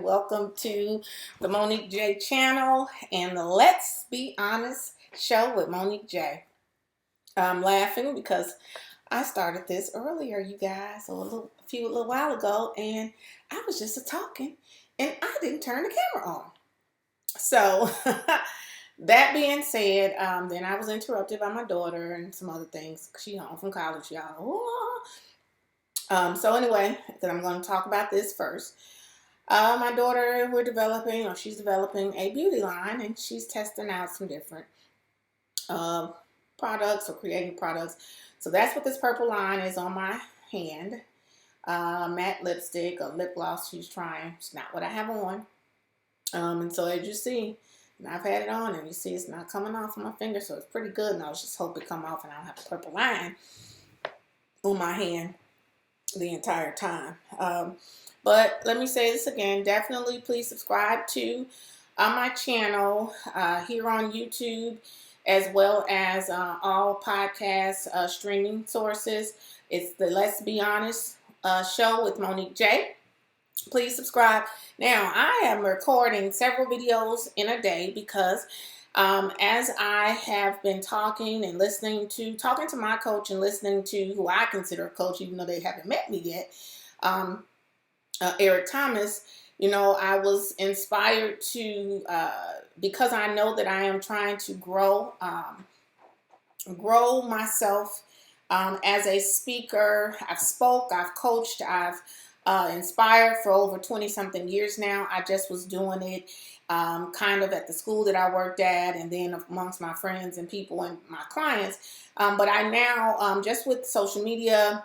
Welcome to the Monique J channel and the Let's Be Honest show with Monique J. I'm laughing because I started this earlier, you guys, a little while ago, and I was just talking and I didn't turn the camera on. So that being said, then I was interrupted by my daughter and some other things. She home from college, y'all. So anyway, then I'm going to talk about this first. My daughter, she's developing a beauty line, and she's testing out some different products or creating products. So that's what this purple line is on my hand. Matte lipstick or lip gloss she's trying. It's not what I have on. And so as you see, and I've had it on, and you see it's not coming off of my finger, so it's pretty good. And I was just hoping it come off and I don't have a purple line on my hand the entire time. But let me say this again, definitely please subscribe to my channel here on YouTube, as well as all podcast streaming sources. It's the Let's Be Honest show with Monique J. Please subscribe. Now, I am recording several videos in a day because as I have been talking to my coach and listening to who I consider a coach, even though they haven't met me yet, Eric Thomas, I was inspired to, because I know that I am trying to grow myself as a speaker. I've coached, I've inspired for over 20-something years now. I just was doing it kind of at the school that I worked at, and then amongst my friends and people and my clients. But I now, just with social media,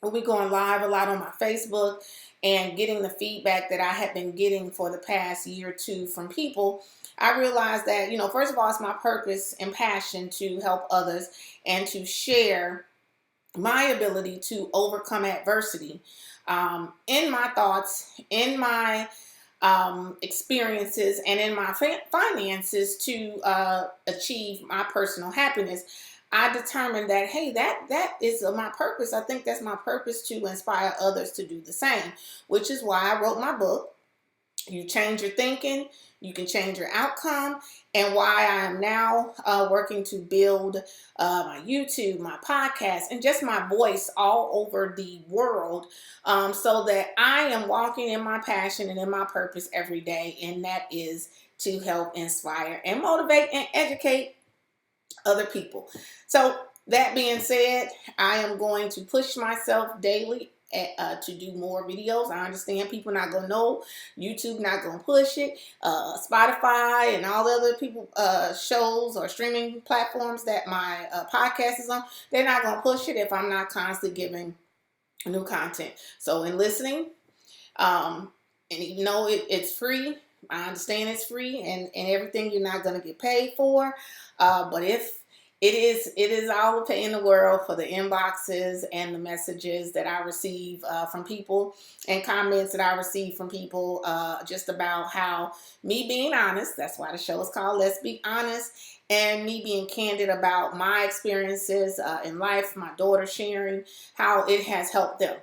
we'll be going live a lot on my Facebook and getting the feedback that I have been getting for the past year or two from people. I realized that, first of all, it's my purpose and passion to help others and to share my ability to overcome adversity in my thoughts, in my experiences, and in my finances to achieve my personal happiness. I determined that, hey, that is my purpose. I think that's my purpose, to inspire others to do the same, which is why I wrote my book, You Change Your Thinking, You Can Change Your Outcome, and why I am now working to build my YouTube, my podcast, and just my voice all over the world, so that I am walking in my passion and in my purpose every day, and that is to help inspire and motivate and educate other people. So that being said, I am going to push myself daily to do more videos. I understand people not going to know. YouTube not going to push it. Spotify and all the other people shows or streaming platforms that my podcast is on, they're not going to push it if I'm not constantly giving new content. So in listening, and even though it's free, I understand it's free and everything you're not going to get paid for. But if it is all the pay in the world for the inboxes and the messages that I receive from people, and comments that I receive from people just about how me being honest, that's why the show is called Let's Be Honest, and me being candid about my experiences in life, my daughter sharing how it has helped them.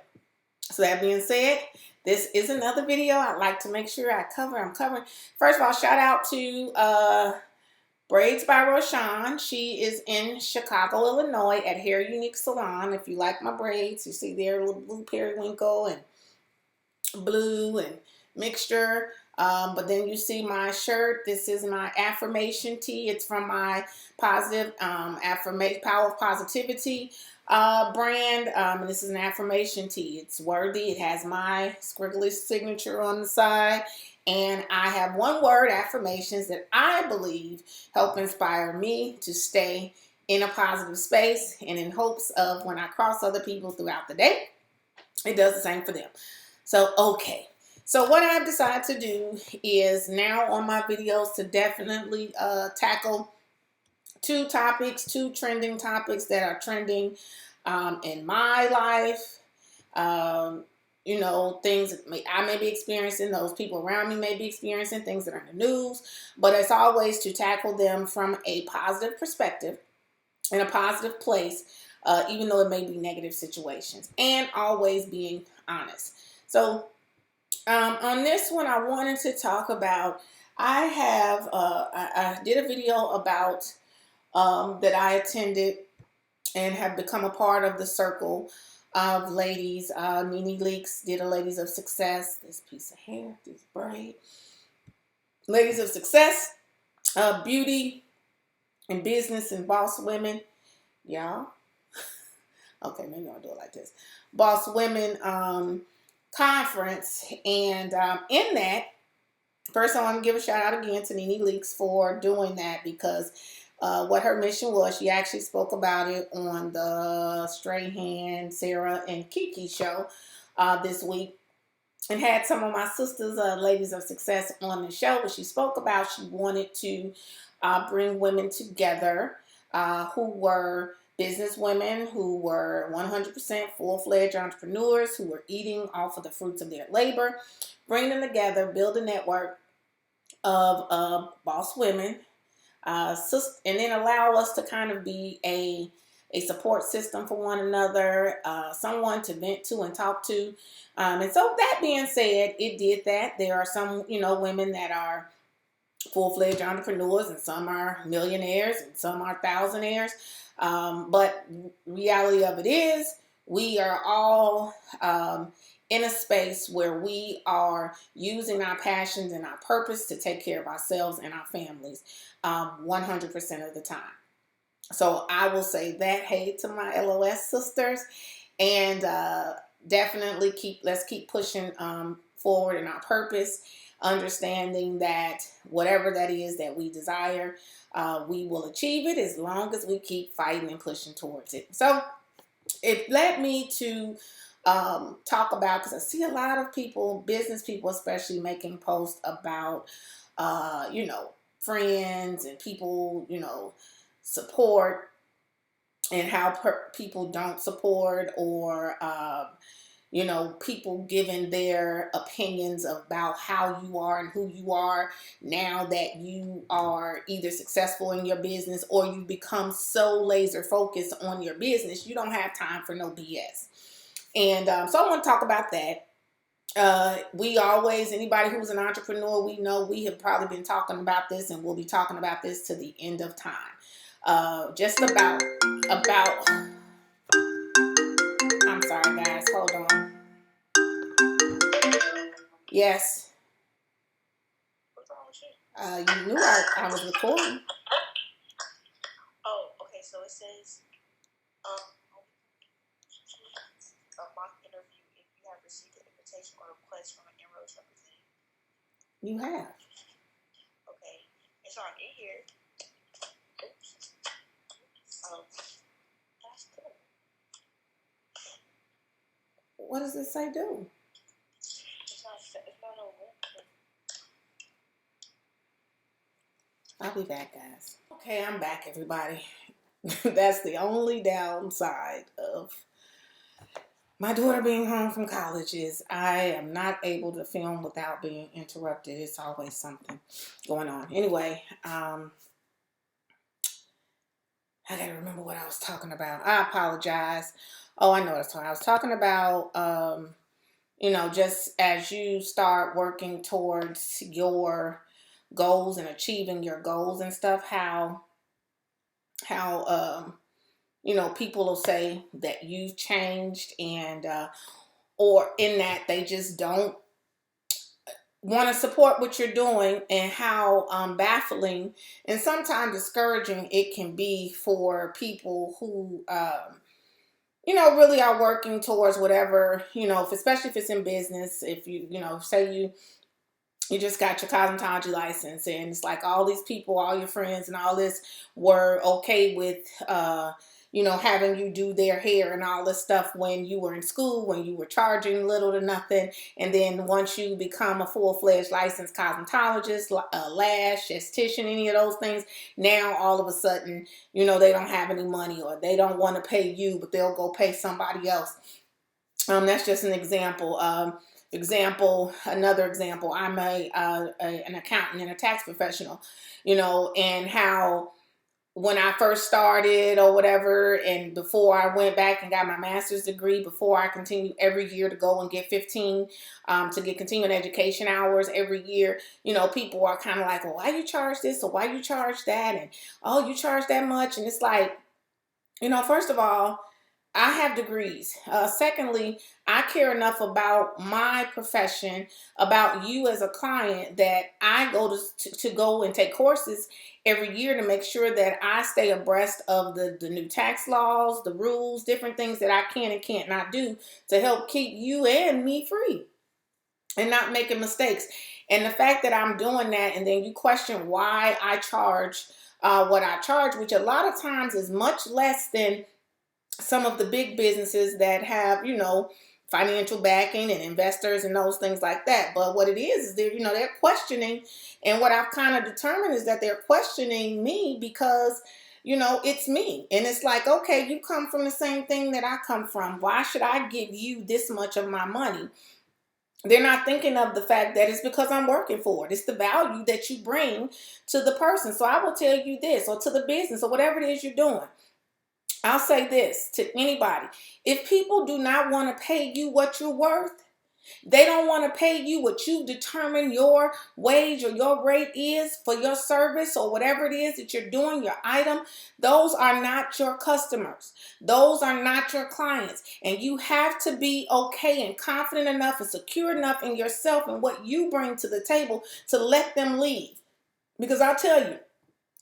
So that being said, this is another video I'd like to make sure I'm covering. First of all, shout out to Braids by Roshan. She is in Chicago, Illinois at Hair Unique Salon. If you like my braids, you see there a little blue periwinkle and blue and mixture. But then you see my shirt. This is my affirmation tee. It's from my positive affirmation, Power of Positivity brand. And this is an affirmation tee. It's worthy. It has my squiggly signature on the side. And I have one-word affirmations that I believe help inspire me to stay in a positive space, and in hopes of when I cross other people throughout the day, it does the same for them. So, okay. So what I've decided to do is now on my videos to definitely tackle two trending topics that are trending in my life. Things that I may be experiencing, those people around me may be experiencing, things that are in the news, but it's always to tackle them from a positive perspective, in a positive place, even though it may be negative situations, and always being honest. So On this one, I wanted to talk about, I did a video about that I attended and have become a part of the circle of ladies. Nene Leakes did a Ladies of Success. This piece of hair, this braid. Ladies of Success, beauty and business and boss women. Y'all. Okay, maybe I'll do it like this. Boss Women conference. And in that, first I want to give a shout out again to Nene Leakes for doing that, because what her mission was, she actually spoke about it on the Strahan, Sarah, and Kiki show this week, and had some of my sisters, Ladies of Success, on the show. But she spoke about she wanted to bring women together who were business women, who were 100% full-fledged entrepreneurs, who were eating off of the fruits of their labor, bring them together, build a network of boss women, and then allow us to kind of be a support system for one another, someone to vent to and talk to. And so that being said, it did that. There are some, women that are full-fledged entrepreneurs, and some are millionaires, and some are thousandaires. But reality of it is, we are all in a space where we are using our passions and our purpose to take care of ourselves and our families 100% of the time. So I will say that, hey, to my LOS sisters, and definitely let's keep pushing forward in our purpose, understanding that whatever that is that we desire, we will achieve it as long as we keep fighting and pushing towards it. So it led me to talk about, because I see a lot of people, business people especially, making posts about, friends and people, support, and how people don't support, or people giving their opinions about how you are and who you are now that you are either successful in your business, or you become so laser focused on your business, you don't have time for no BS. And so I want to talk about that. Anybody who's an entrepreneur, we know we have probably been talking about this, and we'll be talking about this to the end of time. Just about, I'm sorry guys, hold on. Yes. What's wrong with You you? knew I was recording. Oh, okay, so it says, a mock interview if you have received an invitation or request from an Enroll representative. You have. Okay, it's on in here. That's good. What does it say do? It's not over. I'll be back, guys. Okay, I'm back, everybody. That's the only downside of my daughter being home from college, is I am not able to film without being interrupted. It's always something going on. Anyway, I gotta remember what I was talking about. I apologize. Oh, I know what I was talking about. I was talking about, just as you start working towards your goals and achieving your goals and stuff, how people will say that you've changed, and or in that they just don't want to support what you're doing, and how baffling and sometimes discouraging it can be for people who really are working towards whatever, especially if it's in business. If say you just got your cosmetology license, and it's like all these people, all your friends and all this were okay with having you do their hair and all this stuff when you were in school, when you were charging little to nothing. And then once you become a full-fledged licensed cosmetologist, lash, esthetician, any of those things, now all of a sudden, they don't have any money, or they don't want to pay you, but they'll go pay somebody else. That's just an example. Another example, I'm an accountant and a tax professional, and how when I first started or whatever, and before I went back and got my master's degree, before I continued every year to go and get 15 to get continuing education hours every year, people are kind of like, well, why you charge this or why you charge that? And, oh, you charge that much. And it's like, first of all, I have degrees. Secondly, I care enough about my profession, about you as a client, that I go to go and take courses every year to make sure that I stay abreast of the new tax laws, the rules, different things that I can and can't not do to help keep you and me free and not making mistakes. And the fact that I'm doing that, and then you question why I charge what I charge, which a lot of times is much less than some of the big businesses that have, financial backing and investors and those things like that. But what it is they're questioning. And what I've kind of determined is that they're questioning me because, it's me. And it's like, okay, you come from the same thing that I come from. Why should I give you this much of my money? They're not thinking of the fact that it's because I'm working for it. It's the value that you bring to the person. So I will tell you this, or to the business, or whatever it is you're doing. I'll say this to anybody. If people do not want to pay you what you're worth, they don't want to pay you what you determine your wage or your rate is for your service or whatever it is that you're doing, your item, those are not your customers. Those are not your clients. And you have to be okay and confident enough and secure enough in yourself and what you bring to the table to let them leave. Because I'll tell you,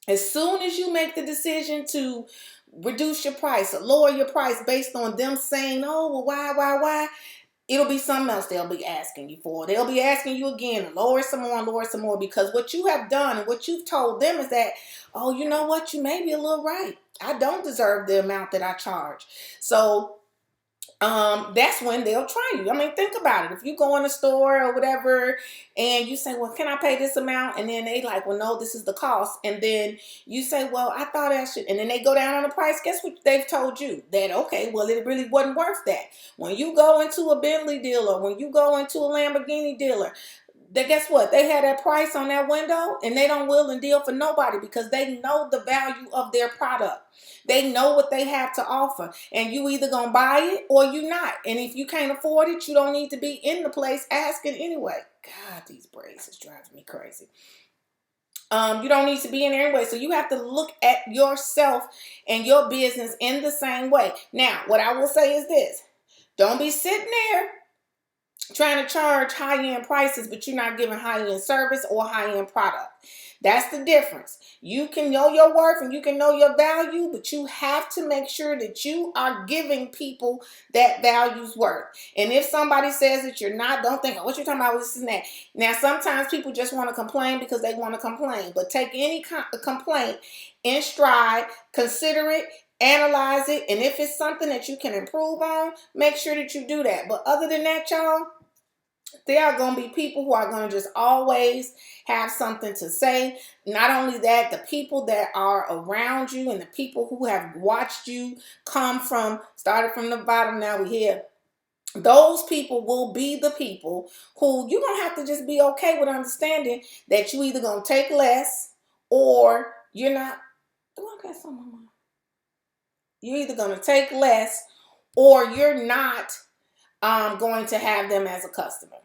as soon as you make the decision to reduce your price or lower your price based on them saying, oh, well, why? It'll be something else they'll be asking you for. They'll be asking you again, lower some more, because what you have done and what you've told them is that, oh, you know what? You may be a little right. I don't deserve the amount that I charge. So that's when they'll try you. I mean, think about it. If you go in a store or whatever and you say, well, can I pay this amount? And then they like, well, no, this is the cost. And then you say, well, I thought I should. And then they go down on the price. Guess what they've told you? That, okay, well, it really wasn't worth that. When you go into a Bentley dealer, when you go into a Lamborghini dealer, guess what? They had that price on that window and they don't will and deal for nobody because they know the value of their product. They know what they have to offer, and you either gonna buy it or you not. And if you can't afford it, you don't need to be in the place asking anyway. God, these braids is driving me crazy. You don't need to be in there anyway. So you have to look at yourself and your business in the same way. Now, what I will say is this. Don't be sitting there trying to charge high-end prices, but you're not giving high-end service or high-end product. That's the difference. You can know your worth and you can know your value, but you have to make sure that you are giving people that value's worth. And if somebody says that you're not, don't think, oh, what you're talking about, this and that. Now, sometimes people just want to complain because they want to complain, but take any complaint in stride, consider it, analyze it, and if it's something that you can improve on, make sure that you do that. But other than that, y'all, there are going to be people who are going to just always have something to say. Not only that, the people that are around you and the people who have watched you started from the bottom, now we're here. Those people will be the people who you're going to have to just be okay with understanding that you either going to take less or you're not. You're either going to take less or you're not going to have them as a customer.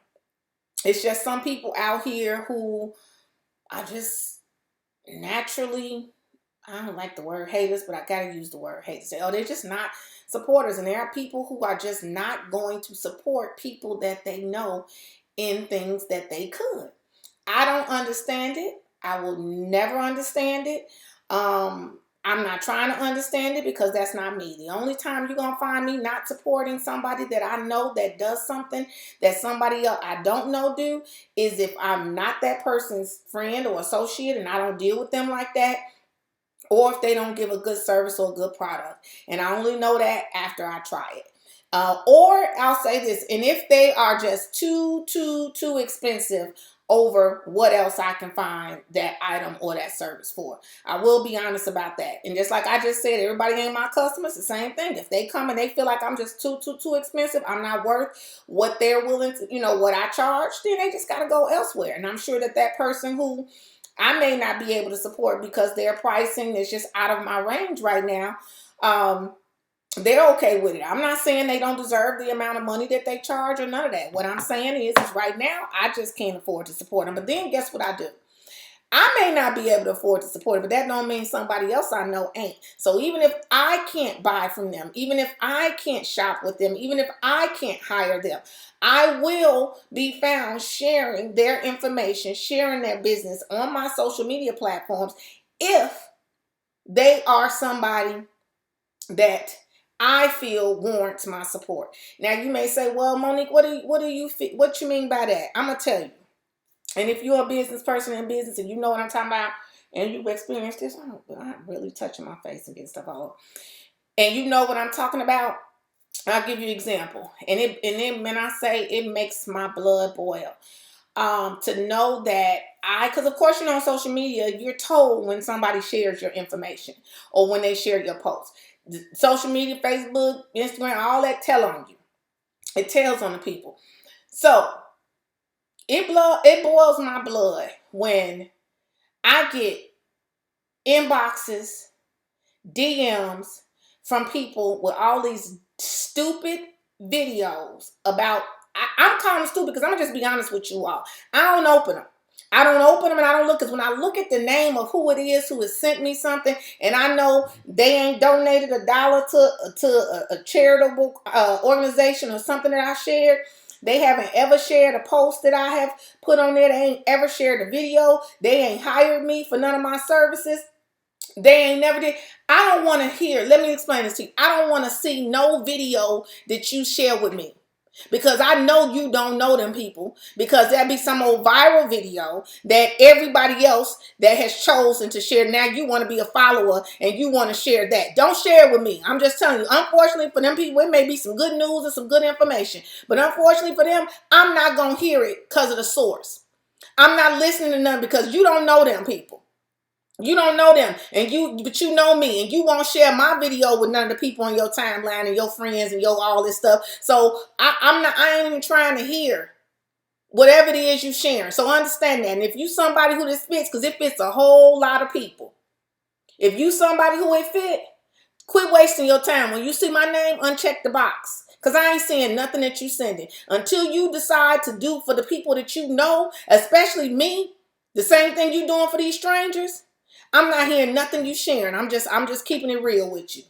It's just some people out here who are just naturally, I don't like the word haters, but I gotta use the word haters. Oh, they're just not supporters. And there are people who are just not going to support people that they know in things that they could. I don't understand it. I will never understand it. I'm not trying to understand it because that's not me. The only time you're going to find me not supporting somebody that I know that does something that somebody else I don't know do is if I'm not that person's friend or associate and I don't deal with them like that, or if they don't give a good service or a good product. And I only know that after I try it. Or I'll say this, and if they are just too expensive over what else I can find that item or that service for. I will be honest about that. And just like I just said, everybody ain't my customers, the same thing. If they come and they feel like I'm just too expensive, I'm not worth what they're willing to, what I charge, then they just got to go elsewhere. And I'm sure that person who I may not be able to support because their pricing is just out of my range right now. They're okay with it. I'm not saying they don't deserve the amount of money that they charge or none of that. What I'm saying is right now, I just can't afford to support them. But then guess what I do? I may not be able to afford to support it, but that don't mean somebody else I know ain't. So even if I can't buy from them, even if I can't shop with them, even if I can't hire them, I will be found sharing their information, sharing their business on my social media platforms if they are somebody that I feel warrants my support. Now you may say, "Well, Monique, what you mean by that?" I'm gonna tell you. And if you're a business person in business and you know what I'm talking about, and you've experienced this, I'm really touching my face and getting stuff all over. And you know what I'm talking about, I'll give you an example. And then when I say it makes my blood boil, to know that because of course, on social media, you're told when somebody shares your information or when they share your post. Social media, Facebook, Instagram, all that tell on you. It tells on the people. So it boils my blood when I get inboxes, DMs from people with all these stupid videos about. I'm calling them stupid because I'm gonna just be honest with you all. I don't open them. I don't open them and I don't look, because when I look at the name of who it is who has sent me something, and I know they ain't donated $1 to a charitable organization or something that I shared. They haven't ever shared a post that I have put on there. They ain't ever shared a video. They ain't hired me for none of my services. They ain't never did. I don't want to hear. Let me explain this to you. I don't want to see no video that you share with me, because I know you don't know them people, because there'll be some old viral video that everybody else that has chosen to share. Now you want to be a follower and you want to share that. Don't share it with me. I'm just telling you, unfortunately for them people, it may be some good news and some good information, but unfortunately for them, I'm not going to hear it because of the source. I'm not listening to them because you don't know them people. You don't know them, but you know me, and you won't share my video with none of the people on your timeline and your friends and your all this stuff. So I ain't even trying to hear whatever it is you sharing. So understand that. And if you somebody who this fits, because it fits a whole lot of people. If you somebody who it fit, quit wasting your time. When you see my name, uncheck the box. Because I ain't seeing nothing that you sending. Until you decide to do for the people that you know, especially me, the same thing you doing for these strangers, I'm not hearing nothing you sharing. I'm just keeping it real with you.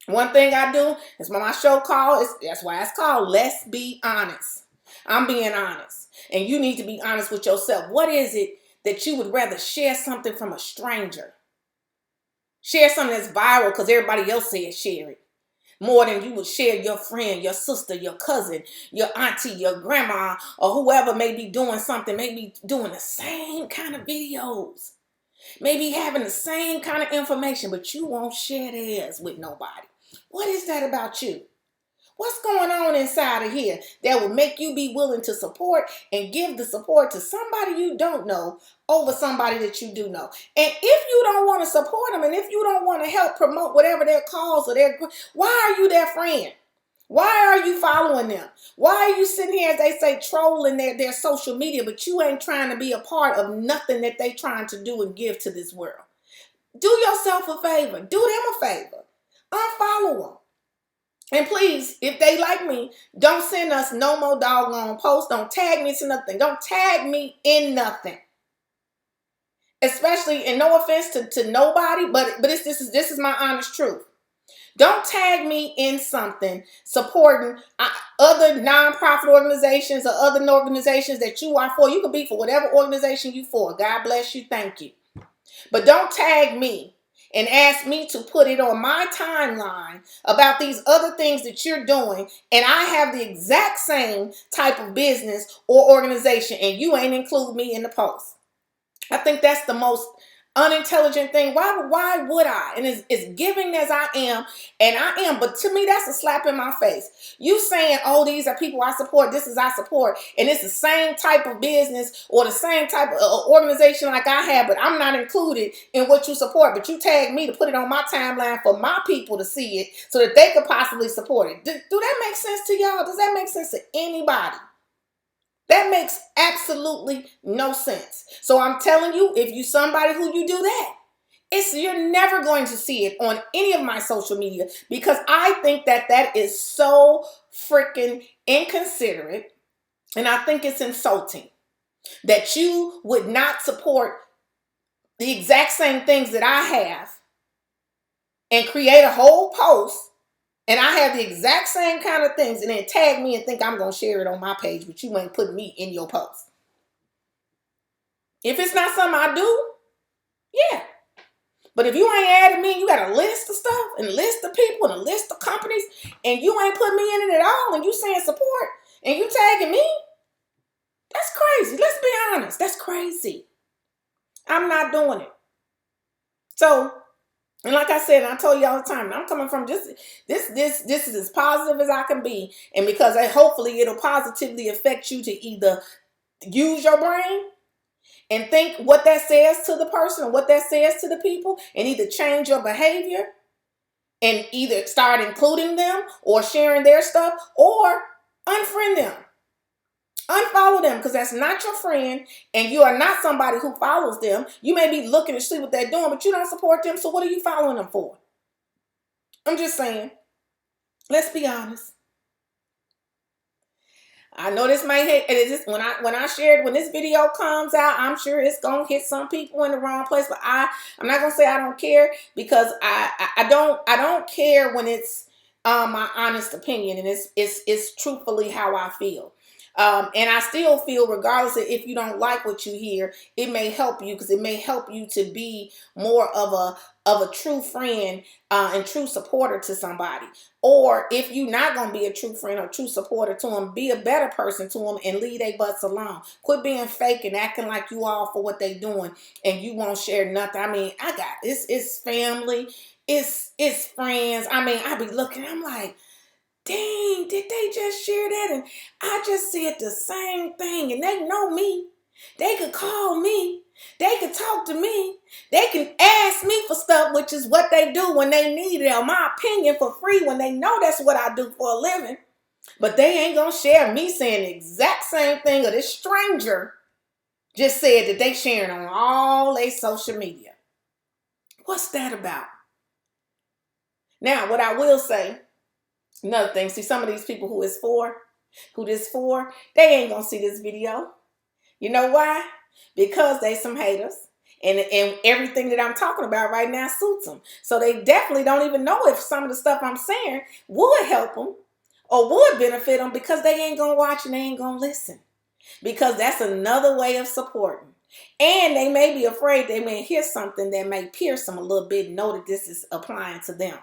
One thing I do is when my show called, that's why it's called Let's Be Honest. I'm being honest. And you need to be honest with yourself. What is it that you would rather share something from a stranger? Share something that's viral because everybody else said share it, more than you would share your friend, your sister, your cousin, your auntie, your grandma, or whoever may be doing something, maybe doing the same kind of videos. Maybe having the same kind of information, but you won't share theirs with nobody. What is that about you? What's going on inside of here that will make you be willing to support and give the support to somebody you don't know over somebody that you do know? And if you don't want to support them, and if you don't want to help promote whatever their cause or their, why are you their friend? Why are you following them? Why are you sitting here, as they say, trolling their social media, but you ain't trying to be a part of nothing that they trying to do and give to this world? Do yourself a favor. Do them a favor. Unfollow them. And please, if they like me, don't send us no more doggone posts. Don't tag me to nothing. Don't tag me in nothing. Especially, and no offense to nobody, but this is my honest truth. Don't tag me in something supporting other nonprofit organizations or other organizations that you are for. You could be for whatever organization you for. God bless you. Thank you. But don't tag me and ask me to put it on my timeline about these other things that you're doing, and I have the exact same type of business or organization, and you ain't include me in the post. I think that's the most unintelligent thing. Why would I? And it's giving as I am, and I am. But to me, that's a slap in my face. You saying, oh, these are people I support, this is I support, and it's the same type of business or the same type of organization like I have, but I'm not included in what you support. But you tag me to put it on my timeline for my people to see it so that they could possibly support it. Do that make sense to y'all? Does that make sense to anybody? That makes absolutely no sense. So I'm telling you, if you somebody who you do that, you're never going to see it on any of my social media, because I think that is so freaking inconsiderate, and I think it's insulting that you would not support the exact same things that I have and create a whole post, and I have the exact same kind of things, and then tag me and think I'm going to share it on my page, but you ain't putting me in your post. If it's not something I do, yeah. But if you ain't added me, you got a list of stuff and a list of people and a list of companies, and you ain't put me in it at all, and you saying support, and you tagging me, that's crazy. Let's be honest. That's crazy. I'm not doing it. So, and like I said, and I told you all the time, I'm coming from this is as positive as I can be. And because hopefully it'll positively affect you to either use your brain and think what that says to the person or what that says to the people, and either change your behavior and either start including them or sharing their stuff, or unfriend them. Unfollow them, because that's not your friend, and you are not somebody who follows them. You may be looking to see what they're doing, but you don't support them, so what are you following them for? I'm just saying. Let's be honest. I know this might hit, and it's just when this video comes out, I'm sure it's gonna hit some people in the wrong place. But I'm not gonna say I don't care, because I don't care when it's my honest opinion, and it's truthfully how I feel. And I still feel, regardless of if you don't like what you hear, it may help you, because it may help you to be more of a true friend and true supporter to somebody. Or if you're not going to be a true friend or true supporter to them, be a better person to them and leave their butts alone. Quit being fake and acting like you all for what they doing and you won't share nothing. I mean, it's family, it's friends. I mean, I be looking, I'm like, dang, did they just share that? And I just said the same thing, and they know me. They could call me. They could talk to me. They can ask me for stuff, which is what they do when they need it, or my opinion, for free, when they know that's what I do for a living. But they ain't going to share me saying the exact same thing, or this stranger just said that they sharing on all their social media. What's that about? Now, what I will say, another thing, see, some of these people who this for, they ain't going to see this video. You know why? Because they some haters. And everything that I'm talking about right now suits them. So they definitely don't even know if some of the stuff I'm saying would help them or would benefit them, because they ain't going to watch and they ain't going to listen. Because that's another way of supporting. And they may be afraid they may hear something that may pierce them a little bit and know that this is applying to them.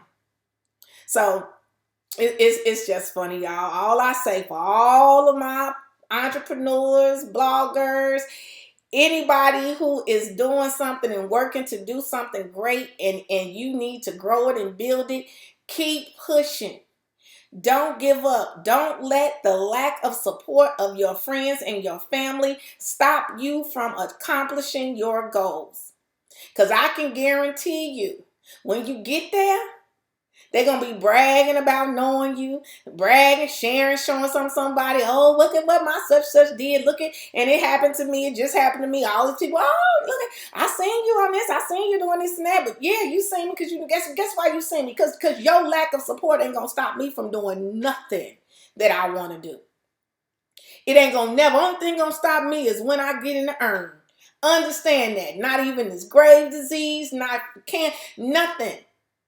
So it's just funny, y'all. All I say for all of my entrepreneurs, bloggers, anybody who is doing something and working to do something great, and you need to grow it and build it, keep pushing. Don't give up. Don't let the lack of support of your friends and your family stop you from accomplishing your goals. Because I can guarantee you, when you get there, they're going to be bragging about knowing you, bragging, sharing, showing somebody, oh, look at what my such did, look at, and it happened to me, it just happened to me, all these people, oh, look at, I seen you on this, I seen you doing this and that, but yeah, you seen me because you, guess why you seen me, because your lack of support ain't going to stop me from doing nothing that I want to do. It ain't going to never, only thing going to stop me is when I get in the urn. Understand that. Not even this grave disease, nothing.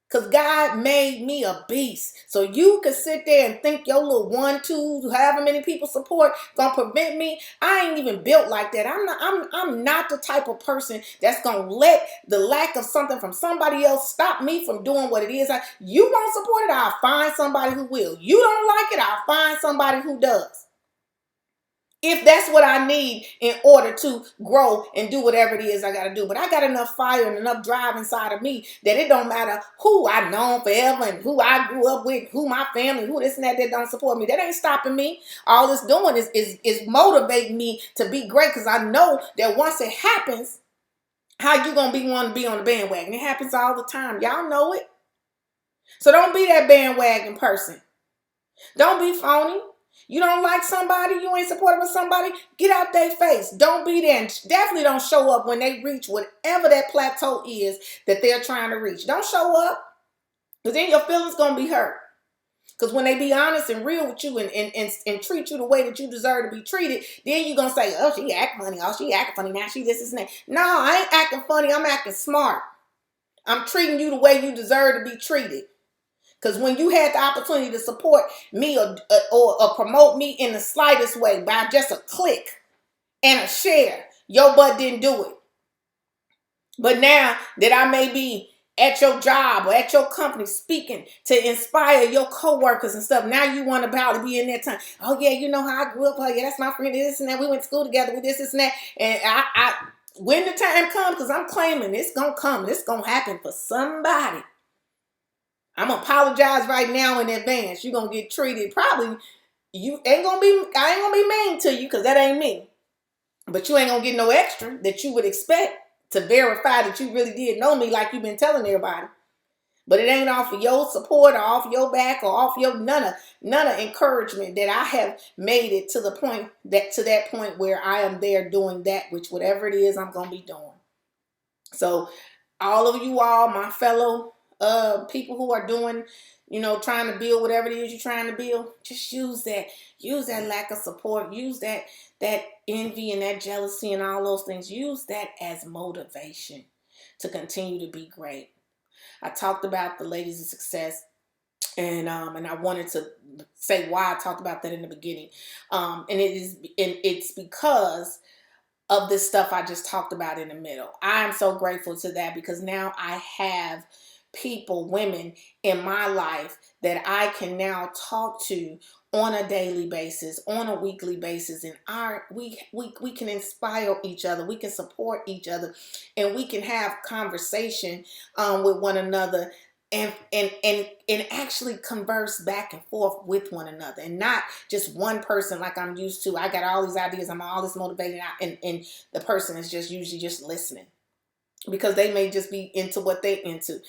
Because God made me a beast. So you could sit there and think your little 1, 2, however many people support gonna prevent me. I ain't even built like that. I'm not the type of person that's gonna let the lack of something from somebody else stop me from doing what it is. You won't support it, I'll find somebody who will. You don't like it, I'll find somebody who does. If that's what I need in order to grow and do whatever it is I got to do. But I got enough fire and enough drive inside of me that it don't matter who I've known forever and who I grew up with, who my family, who this and that don't support me. That ain't stopping me. All it's doing is motivating me to be great, because I know that once it happens, how you going to want to be on the bandwagon? It happens all the time. Y'all know it. So don't be that bandwagon person. Don't be phony. You don't like somebody, you ain't supportive of somebody, get out their face. Don't be there. And definitely don't show up when they reach whatever that plateau is that they're trying to reach. Don't show up, because then your feelings going to be hurt. Because when they be honest and real with you and treat you the way that you deserve to be treated, then you're going to say, oh, she acting funny. Oh, she acting funny. Now she this and that. No, I ain't acting funny. I'm acting smart. I'm treating you the way you deserve to be treated. Because when you had the opportunity to support me or promote me in the slightest way by just a click and a share, your butt didn't do it. But now that I may be at your job or at your company speaking to inspire your coworkers and stuff, now you want to be in that time. Oh yeah, you know how I grew up. Oh yeah, that's my friend. This and that. We went to school together with this and that. And I when the time comes, because I'm claiming it's gonna come. It's gonna happen for somebody. I'm gonna apologize right now in advance. You're gonna get treated. Probably I ain't gonna be mean to you, because that ain't me. But you ain't gonna get no extra that you would expect to verify that you really did know me, like you've been telling everybody. But it ain't off of your support or off your back or off your none of encouragement that I have made it to that point where I am there doing that, which whatever it is I'm gonna be doing. So all of you all, my fellow people who are doing, trying to build whatever it is you're trying to build, just use that lack of support, use that envy and that jealousy and all those things, use that as motivation to continue to be great. I talked about the ladies of success, and I wanted to say why I talked about that in the beginning, and it's because of this stuff I just talked about in the middle. I am so grateful to that, because now I have women in my life that I can now talk to on a daily basis, on a weekly basis, and we can inspire each other, we can support each other, and we can have conversation with one another, and actually converse back and forth with one another, and not just one person like I'm used to. I got all these ideas, I'm all this motivated, and the person is just usually just listening, because they may just be into what they into. If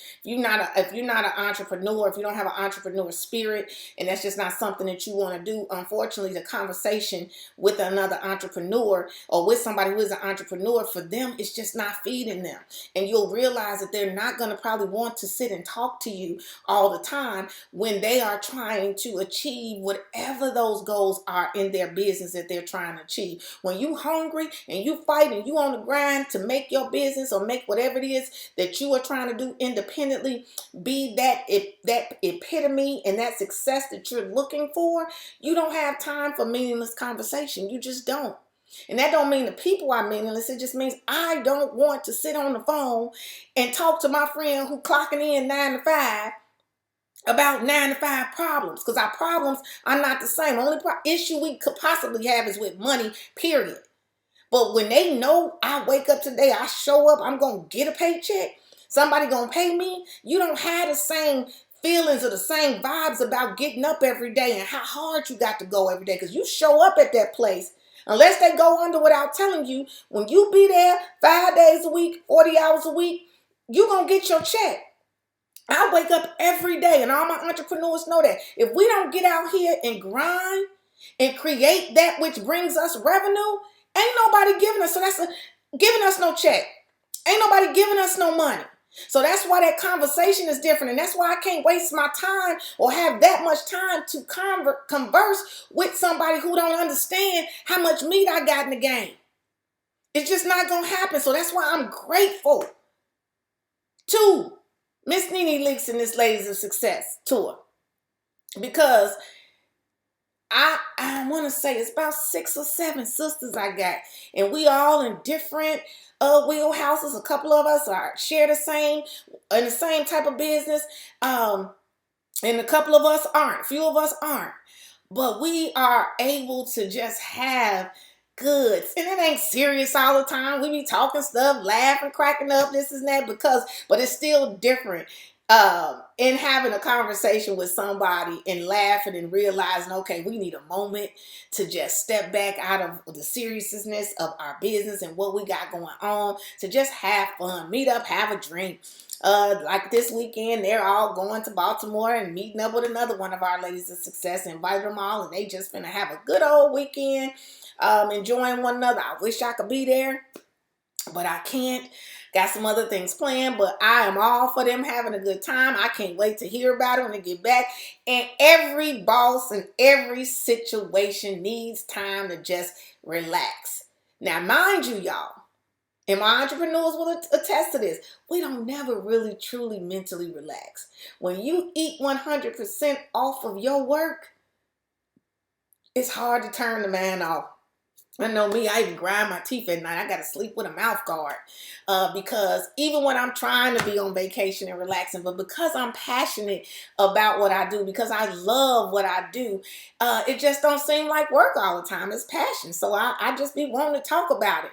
you're not an entrepreneur, if you don't have an entrepreneur spirit, and that's just not something that you want to do, unfortunately, the conversation with another entrepreneur or with somebody who is an entrepreneur, for them, it's just not feeding them. And you'll realize that they're not going to probably want to sit and talk to you all the time when they are trying to achieve whatever those goals are in their business that they're trying to achieve. When you hungry and you fight and you on the grind to make your business or make whatever it is that you are trying to do independently be that epitome and that success that you're looking for, you don't have time for meaningless conversation. You just don't. And that don't mean the people are meaningless. It just means I don't want to sit on the phone and talk to my friend who clocking in 9 to 5 about 9 to 5 problems, because our problems are not the same. The only issue we could possibly have is with money, period. But when they know I wake up today, I show up, I'm going to get a paycheck, somebody going to pay me, you don't have the same feelings or the same vibes about getting up every day and how hard you got to go every day, because you show up at that place. Unless they go under without telling you, when you be there 5 days a week, 40 hours a week, you're going to get your check. I wake up every day, and all my entrepreneurs know that. If we don't get out here and grind and create that which brings us revenue, ain't nobody giving us. So giving us no check. Ain't nobody giving us no money. So that's why that conversation is different. And that's why I can't waste my time or have that much time to converse with somebody who don't understand how much meat I got in the game. It's just not going to happen. So that's why I'm grateful to Miss Nene Leaks and this Ladies of Success tour. Because I want to say it's about 6 or 7 sisters I got, and we all in different wheelhouses. A couple of us share the same type of business, and a couple of us aren't. Few of us aren't, but we are able to just have goods, and it ain't serious all the time. We be talking stuff, laughing, cracking up, this and that, but it's still different. in having a conversation with somebody and laughing and realizing, okay, we need a moment to just step back out of the seriousness of our business and what we got going on, to just have fun, meet up, have a drink. Like this weekend, they're all going to Baltimore and meeting up with another one of our ladies of success. Invite them all, and they just finna have a good old weekend, enjoying one another. I wish I could be there, but I can't. Got some other things planned, but I am all for them having a good time. I can't wait to hear about it when they get back. And every boss and every situation needs time to just relax. Now, mind you, y'all, and my entrepreneurs will attest to this, we don't never really truly mentally relax. When you eat 100% off of your work, it's hard to turn the man off. I know me, I even grind my teeth at night. I got to sleep with a mouth guard because even when I'm trying to be on vacation and relaxing, but because I'm passionate about what I do, because I love what I do, it just don't seem like work all the time. It's passion. So I just be wanting to talk about it.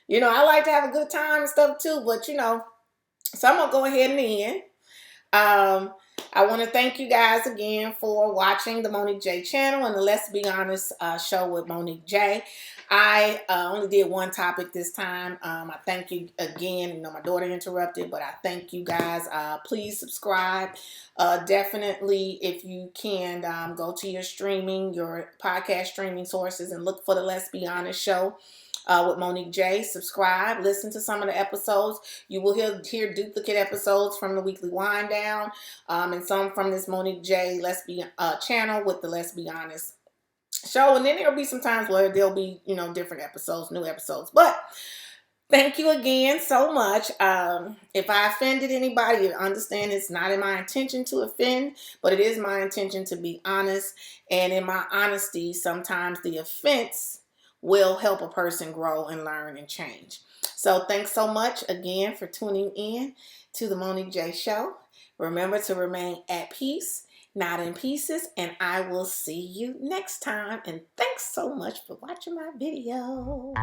You know, I like to have a good time and stuff too, but so I'm going to go ahead and end. I want to thank you guys again for watching the Monique Je channel and the Let's Be Honest show with Monique Je. I only did one topic this time. I thank you again. My daughter interrupted, but I thank you guys. Please subscribe. Definitely, if you can, go to your podcast streaming sources and look for the Let's Be Honest show with Monique Je. Subscribe. Listen to some of the episodes. You will hear duplicate episodes from the Weekly Wind Down and some from this Monique Je channel with the Let's Be Honest show. And then there'll be some times where there'll be, different episodes, new episodes. But thank you again so much. If I offended anybody, understand it's not in my intention to offend, but it is my intention to be honest. And in my honesty, sometimes the offense will help a person grow and learn and change. So thanks so much again for tuning in to the Monique Je Show. Remember to remain at peace, not in pieces, and I will see you next time. And thanks so much for watching my video.